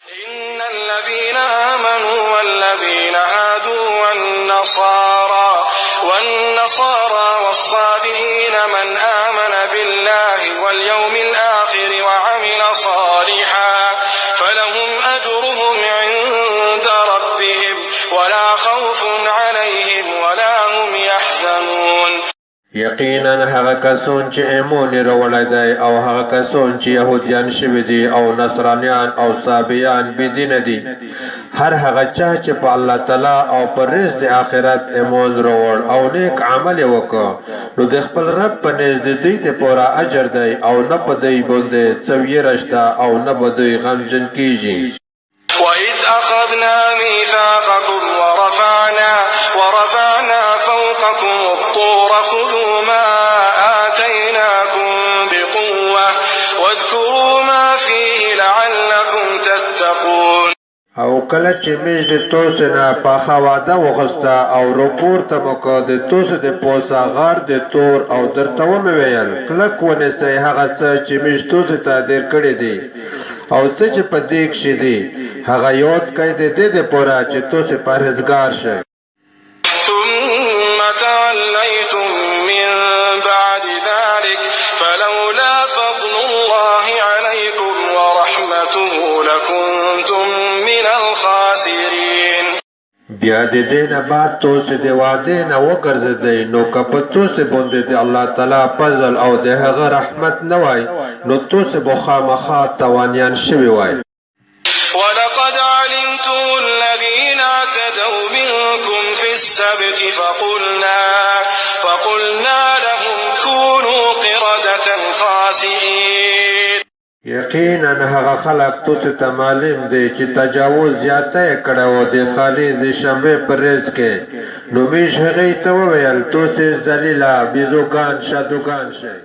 إن الذين آمنوا والذين هادوا والنصارى والصابئين من آمن بالله واليوم الآخر وعمل صالحا فلهم أجرهم عند ربهم ولا خوف عليهم ولا هم يحزنون. یقینا هغه کسون چې ایمان راوړی دی او هغه کسون چې یهودیان شوي دي او نصرانیان او صابیان بېدینه دي، هر هغه چا چې په الله تعالی او پر ورځ د آخرت ایمان راوړ او نیک عمل یې وکړ، نو د خپل رب په نزد دوی ته پوره اجر دی او نه په دوی باندې څه ویره شته او نه به دوی غمجن کېږي. وَإِذْ أَخَذْنَا مِيثَاقَكُمْ ورفعنا فوقكم الطور خذوا ما آتيناكم بقوة واذكروا ما فيه لعلكم تتقون. او کله چې موږ د توسې نه پاخه واده وغوسته او راپورته مو کړ د توسې د پوسه غار د تور او درته ومې ویل کلک ونیسئ هغه څه چې موږ توسې ته دیر کړي دي او څه چې په دې کښې دي هغه یاد کړئ د دې دپاره چې توسې پرهیزګار شئ. ثم توليتم من بعد ذلك فلولا فضل الله عليكم ورحمته لكنتم من الخاسرين. بیا د دې نه بعد توسې د وعدې نه وګرځېدئ نو که په توسې باندې د الله تعالی فضل او د هغه رحمت نه وای نو توسې به خامخا تاوانیان شوي وای. ولقد علمتم الذين اعتدوا منكم في السبت فقلنا لهم كونوا قردة خاسئين. یقینا هغه خلق توسې ته معلوم دی چې تجاوز زیاته یې کړی و د خالي د شنبې په ورځ کې، نو موږ هغوی ته وویل توسې ذلیله بیزوګان شادوګان شئ.